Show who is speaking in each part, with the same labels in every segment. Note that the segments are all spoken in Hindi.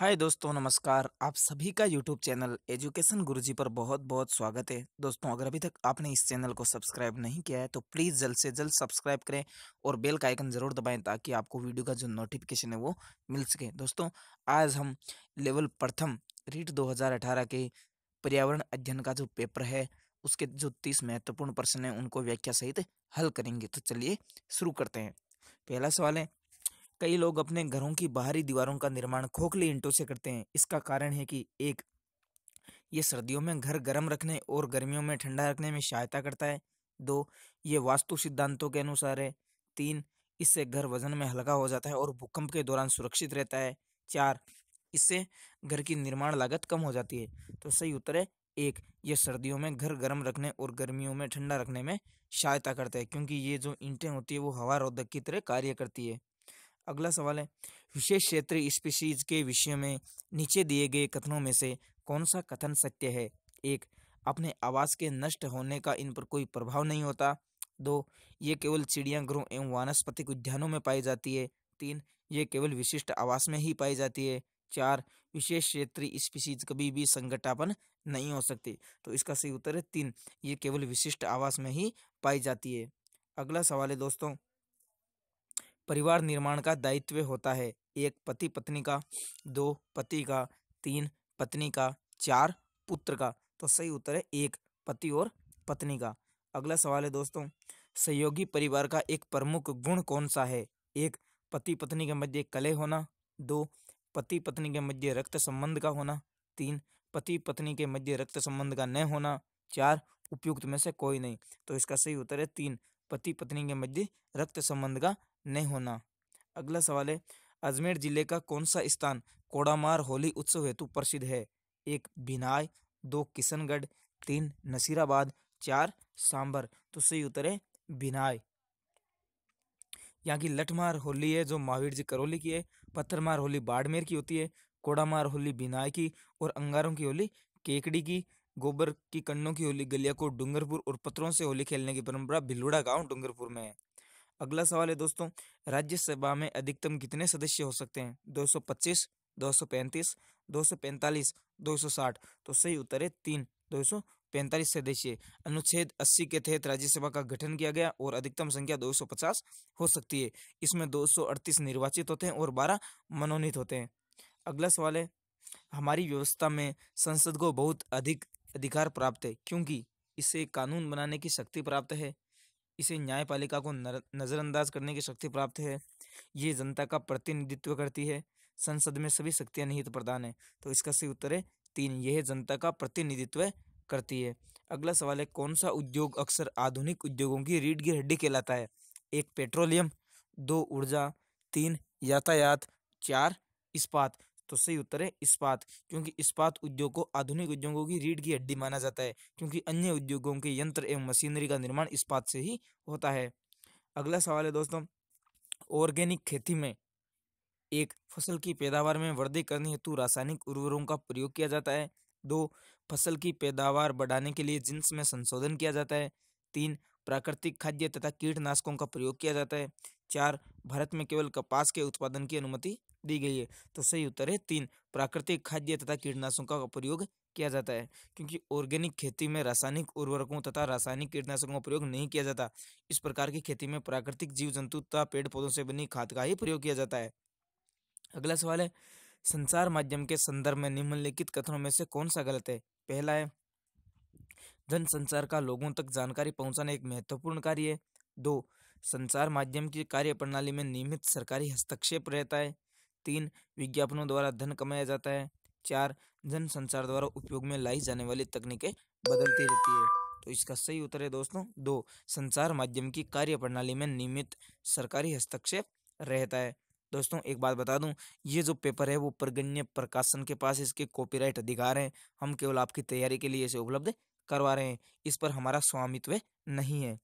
Speaker 1: हाय दोस्तों, नमस्कार। आप सभी का यूट्यूब चैनल एजुकेशन गुरुजी पर बहुत बहुत स्वागत है। दोस्तों, अगर अभी तक आपने इस चैनल को सब्सक्राइब नहीं किया है तो प्लीज़ जल्द से जल्द सब्सक्राइब करें और बेल का आइकन ज़रूर दबाएं ताकि आपको वीडियो का जो नोटिफिकेशन है वो मिल सके। दोस्तों, आज हम लेवल प्रथम रीट 2018 के पर्यावरण अध्ययन का जो पेपर है उसके जो 30 महत्वपूर्ण प्रश्न हैं उनको व्याख्या सहित हल करेंगे। तो चलिए शुरू करते हैं। पहला सवाल है, कई लोग अपने घरों की बाहरी दीवारों का निर्माण खोखले ईंटों से करते हैं। इसका कारण है कि एक, ये सर्दियों में घर गर्म रखने और गर्मियों में ठंडा रखने में सहायता करता है। दो, ये वास्तु सिद्धांतों के अनुसार है। तीन, इससे घर वजन में हल्का हो जाता है और भूकंप के दौरान सुरक्षित रहता है। चार, इससे घर की निर्माण लागत कम हो जाती है। तो सही उत्तर है एक, ये सर्दियों में घर गर्म रखने और गर्मियों में ठंडा रखने में सहायता करता है, क्योंकि ये जो ईंटें होती है वो हवा रोधक की तरह कार्य करती है। अगला सवाल है, विशेष क्षेत्रीय स्पीशीज के विषय में नीचे दिए गए कथनों में से कौन सा कथन सत्य है? एक, अपने आवास के नष्ट होने का इन पर कोई प्रभाव नहीं होता। दो, ये केवल चिड़ियाघरों एवं वानस्पतिक उद्यानों में पाई जाती है। तीन, ये केवल विशिष्ट आवास में ही पाई जाती है। चार, विशेष क्षेत्रीय स्पीशीज कभी भी संकटापन नहीं हो सकती। तो इसका सही उत्तर है तीन, ये केवल विशिष्ट आवास में ही पाई जाती है। अगला सवाल है दोस्तों, परिवार निर्माण का दायित्व होता है। एक, पति पत्नी का। दो, पति का। तीन, पत्नी का। चार, पुत्र का। तो सही उत्तर है एक, पति और पत्नी का। अगला सवाल है दोस्तों, सहयोगी परिवार का एक प्रमुख गुण कौन सा है? एक, पति पत्नी के मध्य कलह होना। दो, पति पत्नी के मध्य रक्त संबंध का होना। तीन, पति पत्नी के मध्य रक्त संबंध का न होना। चार, उपयुक्त में से कोई नहीं। तो इसका सही उत्तर है तीन, पति पत्नी के मध्य रक्त संबंध का नहीं होना। अगला सवाल है, अजमेर जिले का कौन सा स्थान कोडामार होली उत्सव हेतु प्रसिद्ध है? एक, भिनाय। दो, किशनगढ़। तीन, नसीराबाद। चार, सांबर। तो सही उत्तर है भिनाय। यहाँ की लठमार होली है जो महावीर जी करौली की है। पत्थरमार होली बाड़मेर की होती है। कोडामार होली भिनाय की। और अंगारों की होली केकड़ी की। गोबर की कंडों की होली गलियाकोट डूंगरपुर। और पत्थरों से होली खेलने की परंपरा भिलुड़ा गांव डूंगरपुर में है। अगला सवाल है दोस्तों, राज्यसभा में अधिकतम कितने सदस्य हो सकते हैं? 225, 235, 245, 260। तो सही उत्तर है तीन, 245 सदस्य। अनुच्छेद 80 के तहत राज्यसभा का गठन किया गया और अधिकतम संख्या 250 हो सकती है। इसमें 238 निर्वाचित होते हैं और 12 मनोनीत होते हैं। अगला सवाल है, हमारी व्यवस्था में संसद को बहुत अधिक अधिकार प्राप्त है क्योंकि इसे कानून बनाने की शक्ति प्राप्त है। इसे न्यायपालिका को नजरअंदाज करने की शक्ति प्राप्त है। ये जनता का प्रतिनिधित्व करती है। संसद में सभी शक्तियां निहित प्रदान है। तो इसका सही उत्तर है तीन, यह जनता का प्रतिनिधित्व करती है। अगला सवाल है, कौन सा उद्योग अक्सर आधुनिक उद्योगों की रीढ़ की हड्डी कहलाता है? एक, पेट्रोलियम। दो, ऊर्जा। तीन, यातायात। चार, इस्पात। तो सही उत्तर है इस्पात, क्योंकि इस्पात उद्योग को आधुनिक उद्योगों की रीढ़ की हड्डी माना जाता है, क्योंकि अन्य उद्योगों के यंत्र एवं मशीनरी का निर्माण इस्पात से ही होता है। अगला सवाल है दोस्तों, ऑर्गेनिक खेती में एक, फसल की पैदावार में वृद्धि करने हेतु रासायनिक उर्वरकों का प्रयोग किया जाता है। दो, फसल की पैदावार बढ़ाने के लिए जिन्स में संशोधन किया जाता है। तीन, प्राकृतिक खाद्य तथा कीटनाशकों का प्रयोग किया जाता है। चार, भारत में केवल कपास के उत्पादन की अनुमति दी गई है। तो सही उत्तर है तीन, प्राकृतिक खाद्य तथा कीटनाशकों का प्रयोग किया जाता है, क्योंकि ऑर्गेनिक खेती में रासायनिक उर्वरकों तथा रासायनिक कीटनाशकों का प्रयोग नहीं किया जाता। इस प्रकार की खेती में प्राकृतिक जीव जंतु तथा पेड़ पौधों से बनी खाद का ही प्रयोग किया जाता है। अगला सवाल है, संचार माध्यम के संदर्भ में निम्नलिखित कथनों में से कौन सा गलत है? पहला है, जन संचार का लोगों तक जानकारी पहुंचाना एक महत्वपूर्ण कार्य है। दो, संचार माध्यम की कार्य प्रणाली में नियमित सरकारी हस्तक्षेप रहता है। तीन, विज्ञापनों द्वारा धन कमाया जाता है। चार, जन संचार द्वारा उपयोग में लाई जाने वाली तकनीकें बदलती रहती है। तो इसका सही उत्तर है दोस्तों दो, संचार माध्यम की कार्य प्रणाली में नियमित सरकारी हस्तक्षेप रहता है। दोस्तों, एक बात बता दूं, ये जो पेपर है वो परगण्य प्रकाशन के पास इसके कॉपीराइट अधिकार हैं। हम केवल आपकी तैयारी के लिए इसे उपलब्ध करवा रहे हैं, इस पर हमारा स्वामित्व नहीं है।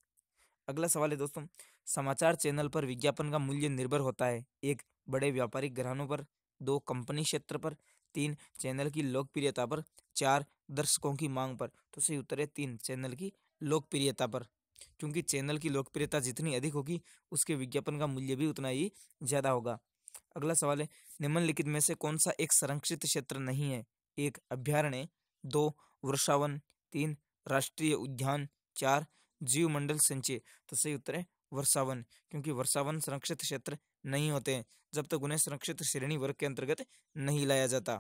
Speaker 1: अगला सवाल है दोस्तों, समाचार चैनल पर विज्ञापन का मूल्य निर्भर होता है। एक, बड़े व्यापारिक घरानों पर। दो, कंपनी क्षेत्र पर। तीन, चैनल की लोकप्रियता पर। चार, दर्शकों की मांग पर। तो सही उत्तर है तीन, चैनल की लोकप्रियता पर, क्योंकि चैनल की लोकप्रियता जितनी अधिक होगी उसके विज्ञापन का मूल्य भी उतना ही ज्यादा होगा। अगला सवाल है, निम्नलिखित में से कौन सा एक संरक्षित क्षेत्र नहीं है? एक अभ्यारण्य, दो वर्षावन, तीन राष्ट्रीय उद्यान, चार जीव मंडल संचय। तो सही उत्तर है वर्षावन, क्योंकि वर्षावन संरक्षित क्षेत्र नहीं होते हैं जब तक उन्हें संरक्षित श्रेणी वर्ग के अंतर्गत नहीं लाया जाता।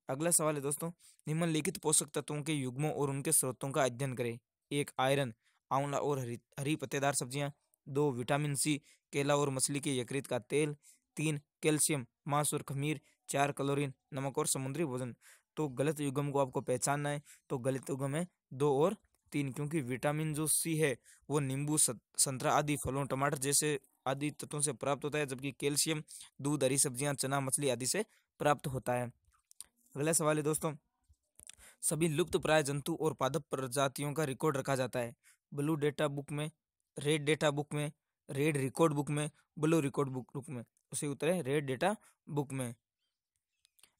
Speaker 1: अगला सवाल है दोस्तों, निम्नलिखित पोषक तत्वों के युग्मों और उनके स्रोतों का अध्ययन करें। एक आयरन, आंवला और हरी हरी पत्तेदार सब्जियां, दो विटामिन सी, केला और मछली के यकृत का तेल, तीन कैल्शियम, मांस और खमीर, चार क्लोरीन, नमक और समुद्री भोजन। तो गलत युग्म को आपको पहचानना है, तो गलत युग्म है दो और तीन, क्योंकि विटामिन जो सी है वो नींबू, संतरा आदि फलों, टमाटर जैसे आदि तत्वों से प्राप्त होता है, जबकि कैल्शियम दूध, हरी सब्जियां, चना, मछली आदि से प्राप्त होता है। अगला सवाल है दोस्तों, सभी लुप्त प्राय जंतु और पादप प्रजातियों का रिकॉर्ड रखा जाता है। ब्लू डेटा बुक में, रेड डेटा बुक में, रेड रिकॉर्ड बुक में, ब्लू रिकॉर्ड बुक में। उसी उत्तर है रेड डेटा बुक में।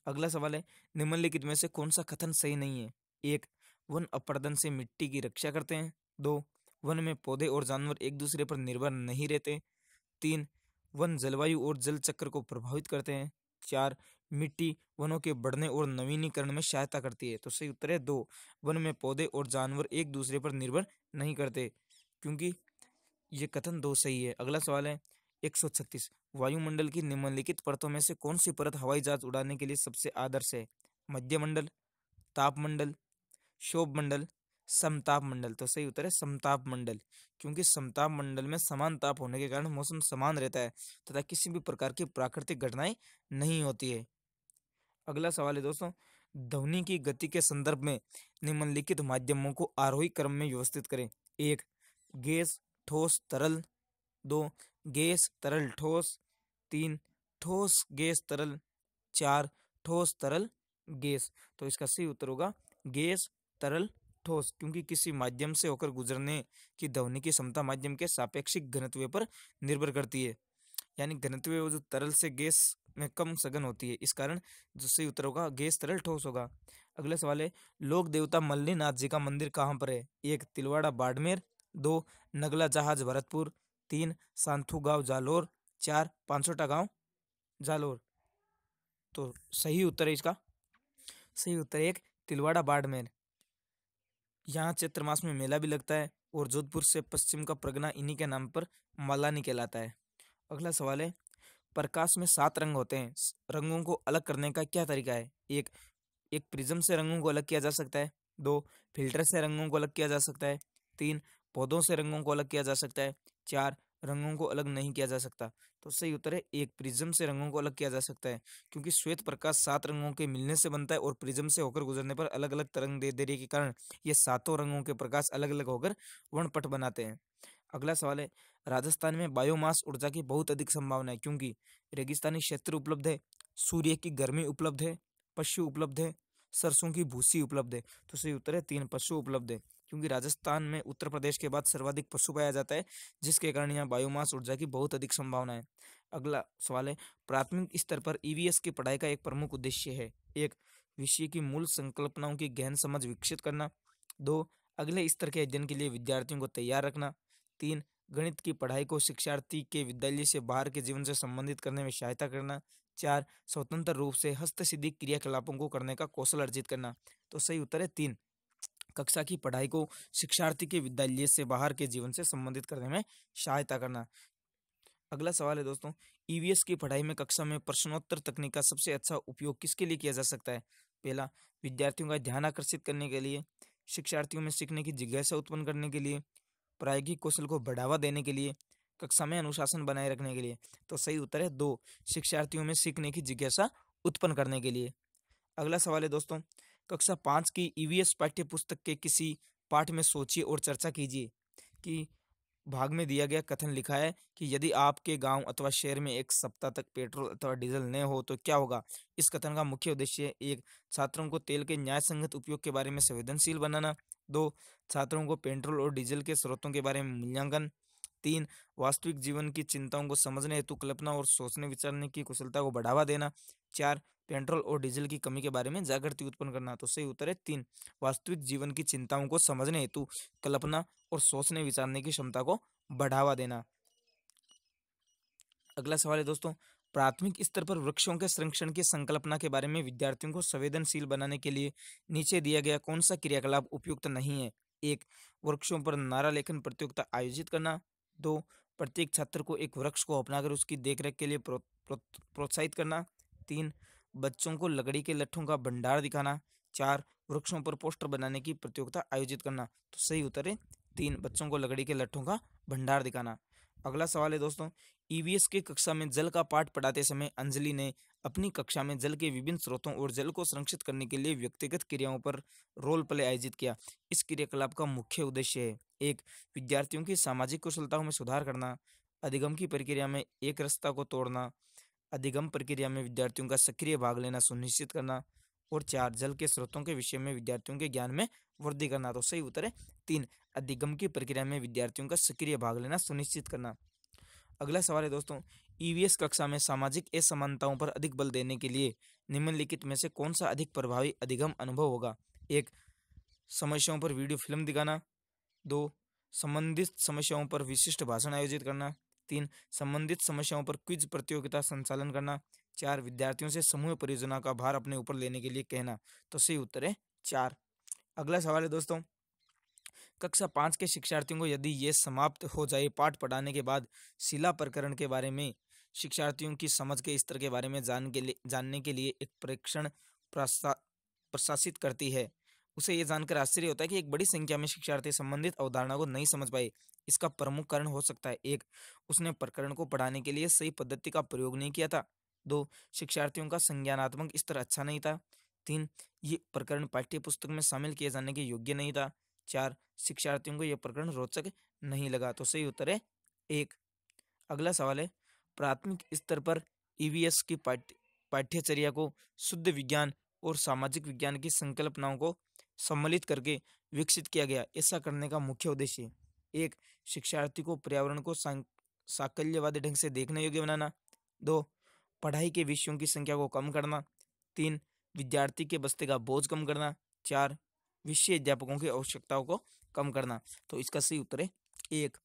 Speaker 1: अगला सवाल है, निम्नलिखित में से कौन सा कथन सही नहीं है? एक, वन अपरदन से मिट्टी की रक्षा करते हैं। दो, वन में पौधे और जानवर एक दूसरे पर निर्भर नहीं रहते। तीन, वन जलवायु और जल चक्र को प्रभावित करते हैं। चार, मिट्टी वनों के बढ़ने और नवीनीकरण में सहायता करती है। तो सही उत्तर है दो, वन में पौधे और जानवर एक दूसरे पर निर्भर नहीं करते, क्योंकि ये कथन दो सही है। अगला सवाल है 136, वायुमंडल की निम्नलिखित परतों में से कौन सी परत हवाई जहाज उड़ाने के लिए सबसे आदर्श है? मध्यमंडल, तापमंडल, क्षोभ मंडल, समताप मंडल। तो सही उत्तर है समताप मंडल, क्योंकि समताप मंडल में समान ताप होने के कारण मौसम समान रहता है तथा किसी भी प्रकार की प्राकृतिक घटनाएं नहीं होती है। अगला सवाल है दोस्तों, ध्वनि की गति के संदर्भ में निम्नलिखित माध्यमों को आरोही क्रम में व्यवस्थित करें। एक, गैस, ठोस, तरल। दो, गैस, तरल, ठोस। तीन, ठोस, गैस, तरल। चार, ठोस, तरल, गैस। तो इसका सही उत्तर होगा गैस, तरल, ठोस, क्योंकि किसी माध्यम से होकर गुजरने की ध्वनि की क्षमता माध्यम के सापेक्षिक घनत्व पर निर्भर करती है, यानी घनत्व वो जो तरल से गैस में कम सघन होती है, इस कारण जो सही उत्तर होगा गैस, तरल, ठोस होगा। अगला सवाल है, लोक देवता मल्लीनाथ जी का मंदिर कहाँ पर है? एक, तिलवाड़ा बाड़मेर। दो, नगला जहाज भरतपुर। तीन, सांथू गांव जालोर। चार, पांचोटा गांव जालोर। तो सही उत्तर है इसका, सही उत्तर एक, तिलवाड़ा बाड़मेर। यहाँ चैत्र मास में मेला भी लगता है और जोधपुर से पश्चिम का परगना इन्हीं के नाम पर मलानी कहलाता है। अगला सवाल है, प्रकाश में 7 रंग होते हैं, रंगों को अलग करने का क्या तरीका है? एक, एक प्रिज्म से रंगों को अलग किया जा सकता है। दो, फिल्टर से रंगों को अलग किया जा सकता है। तीन, पौधों से रंगों को अलग किया जा सकता है। चार, रंगों को अलग नहीं किया जा सकता। तो सही उत्तर है एक, प्रिज्म से रंगों को अलग किया जा सकता है, क्योंकि श्वेत प्रकाश 7 रंगों के मिलने से बनता है और प्रिज्म से होकर गुजरने पर अलग अलग तरंग दे देने के कारण ये सातों रंगों के प्रकाश अलग अलग होकर वर्णपट बनाते हैं। अगला सवाल है, राजस्थान में बायोमास ऊर्जा की बहुत अधिक संभावना है, क्योंकि रेगिस्तानी क्षेत्र उपलब्ध है, सूर्य की गर्मी उपलब्ध है, पशु उपलब्ध है, सरसों की भूसी उपलब्ध है। तो सही उत्तर है तीन, पशु उपलब्ध है, क्योंकि राजस्थान में उत्तर प्रदेश के बाद सर्वाधिक पशु पाया जाता है, जिसके कारण यहाँ बायोमास ऊर्जा की बहुत अधिक संभावना है। अगला सवाल है, प्राथमिक स्तर पर ईवीएस की पढ़ाई का एक प्रमुख उद्देश्य है। एक, विषय की मूल संकल्पनाओं की गहन समझ विकसित करना। दो, अगले स्तर के अध्ययन के लिए विद्यार्थियों को तैयार रखना। तीन, गणित की पढ़ाई को शिक्षार्थी के विद्यालय से बाहर के जीवन से संबंधित करने में सहायता करना। चार, स्वतंत्र रूप से हस्तसिद्धि क्रियाकलापों को करने का कौशल अर्जित करना। तो सही उत्तर है तीन, कक्षा की पढ़ाई को शिक्षार्थी के विद्यालय से बाहर के जीवन से संबंधित करने में सहायता करना। अगला सवाल है दोस्तों, ईवीएस की पढ़ाई में कक्षा में प्रश्नोत्तर तकनीक का सबसे अच्छा उपयोग किसके लिए किया जा सकता है? पहला, विद्यार्थियों का ध्यान आकर्षित करने के लिए। शिक्षार्थियों में सीखने की जिज्ञासा उत्पन्न करने के लिए। प्रायोगिक कौशल को बढ़ावा देने के लिए। कक्षा में अनुशासन बनाए रखने के लिए। तो सही उत्तर है दो, शिक्षार्थियों में सीखने की जिज्ञासा उत्पन्न करने के लिए। अगला सवाल है दोस्तों, कक्षा 5 की ईवीएस पाठ्य पुस्तक के किसी पाठ में सोचिए और चर्चा कीजिए कि भाग में दिया गया कथन लिखा है कि यदि आपके गांव अथवा शहर में एक सप्ताह तक पेट्रोल अथवा डीजल न हो तो क्या होगा? इस कथन का मुख्य उद्देश्य एक, छात्रों को तेल के न्याय संगत उपयोग के बारे में संवेदनशील बनाना। दो, छात्रों को पेट्रोल और डीजल के स्रोतों के बारे में मूल्यांकन। तीन, वास्तविक जीवन की चिंताओं को समझने हेतु कल्पना और सोचने विचारने की कुशलता को बढ़ावा देना। चार, पेट्रोल और डीजल की कमी के बारे में जागृति उत्पन्न करना। तो सही उत्तर है तीन, वास्तविक जीवन की चिंताओं को समझने हेतु कल्पना और सोचने विचारने की क्षमता को बढ़ावा देना। अगला सवाल है दोस्तों, प्राथमिक स्तर पर वृक्षों के संरक्षण की संकल्पना के बारे में विद्यार्थियों को संवेदनशील बनाने के लिए नीचे दिया गया कौन सा क्रियाकलाप उपयुक्त नहीं है? एक, वृक्षों पर नारा लेखन प्रतियोगिता आयोजित करना। दो, प्रत्येक छात्र को एक वृक्ष को अपनाकर उसकी देखरेख के लिए प्रोत्साहित करना। तीन, बच्चों को लकड़ी के लट्ठों का भंडार दिखाना। चार, वृक्षों पर पोस्टर बनाने की प्रतियोगिता आयोजित करना। तो सही उत्तर है तीन, बच्चों को लकड़ी के लट्ठों का भंडार दिखाना। अगला सवाल है दोस्तों, ईवीएस की कक्षा में जल का पाठ पढ़ाते समय अंजलि ने अपनी कक्षा में जल के विभिन्न स्रोतों और जल को संरक्षित करने के लिए व्यक्तिगत क्रियाओं पर रोल प्ले आयोजित किया। इस क्रियाकलाप का मुख्य उद्देश्य है: एक, विद्यार्थियों की सामाजिक कुशलताओं में सुधार करना। अधिगम की प्रक्रिया में एक रास्ता को तोड़ना। अधिगम प्रक्रिया में विद्यार्थियों का सक्रिय भाग लेना सुनिश्चित करना। और चार, जल के स्रोतों के विषय में विद्यार्थियों के ज्ञान में वृद्धि करना। तो सही उत्तर है तीन, अधिगम की प्रक्रिया में विद्यार्थियों का सक्रिय भाग लेना सुनिश्चित करना। अगला सवाल है दोस्तों, ईवीएस कक्षा में सामाजिक असमानताओं पर अधिक बल देने के लिए निम्नलिखित में से कौन सा अधिक प्रभावी अधिगम अनुभव होगा? एक, समस्याओं पर वीडियो फिल्म दिखाना। दो, संबंधित समस्याओं पर विशिष्ट भाषण आयोजित करना। तीन, संबंधित समस्याओं पर क्विज प्रतियोगिता संचालन करना। चार, विद्यार्थियों से समूह परियोजना का भार अपने ऊपर लेने के लिए कहना। तो सही उत्तर है चार। अगला सवाल है दोस्तों, कक्षा 5 के शिक्षार्थियों को यदि ये समाप्त हो जाए पाठ पढ़ाने के बाद शिला प्रकरण के बारे में शिक्षार्थियों की समझ के स्तर के बारे में जानने के लिए एक परीक्षण प्रशासित करती है, उसे ये जानकर आश्चर्य होता है कि एक बड़ी संख्या में शिक्षार्थी संबंधित अवधारणा को नहीं समझ पाए। इसका प्रमुख कारण हो सकता है: एक, उसने प्रकरण को पढ़ाने के लिए सही पद्धति का प्रयोग नहीं किया था। दो, शिक्षार्थियों का संज्ञानात्मक स्तर अच्छा नहीं था। तीन, ये प्रकरण पाठ्य पुस्तक में शामिल किए जाने के योग्य नहीं था। चार, शिक्षार्थियों को यह प्रकरण रोचक नहीं लगा। तो सही उत्तर है एक। अगला सवाल है, प्राथमिक स्तर पर ईवीएस की पाठ्यचर्या को शुद्ध विज्ञान और सामाजिक विज्ञान की संकल्पनाओं को सम्मिलित करके विकसित किया गया। ऐसा करने का मुख्य उद्देश्य: एक, शिक्षार्थी को पर्यावरण को साकल्यवादी ढंग से देखने योग्य बनाना। दो, पढ़ाई के विषयों की संख्या को कम करना। तीन, विद्यार्थी के बस्ते का बोझ कम करना। चार, विषय अध्यापकों की आवश्यकताओं को कम करना। तो इसका सही उत्तर है एक।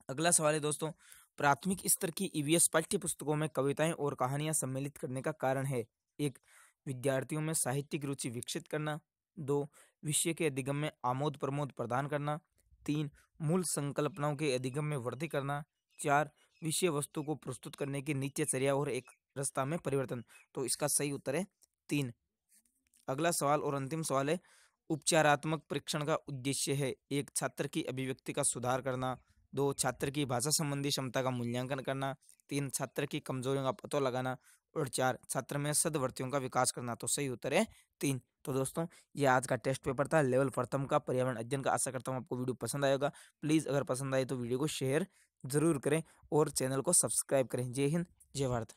Speaker 1: अगला सवाल है दोस्तों, प्राथमिक स्तर की ईवीएस पाठ्य पुस्तकों में कविताएं और कहानियां सम्मिलित करने का कारण है: एक, विद्यार्थियों में साहित्यिक रुचि विकसित करना। दो, विषय के अधिगम में आमोद प्रमोद प्रदान करना। तीन, मूल संकल्पनाओं के अधिगम में वृद्धि करना। चार, विषय वस्तु को प्रस्तुत करने की नित्यचर्या और एक रास्ता में परिवर्तन। तो इसका सही उत्तर है तीन। अगला सवाल और अंतिम सवाल है, उपचारात्मक परीक्षण का उद्देश्य है: एक, छात्र की अभिव्यक्ति का सुधार करना। दो, छात्र की भाषा संबंधी क्षमता का मूल्यांकन करना। तीन, छात्र की कमजोरियों का पता लगाना। और चार, छात्र में सद्वृत्तियों का विकास करना। तो सही उत्तर है तीन। तो दोस्तों, ये आज का टेस्ट पेपर था लेवल प्रथम का पर्यावरण अध्ययन का। आशा करता हूँ आपको वीडियो पसंद आएगा। प्लीज़ अगर पसंद आए तो वीडियो को शेयर जरूर करें और चैनल को सब्सक्राइब करें। जय हिंद, जय भारत।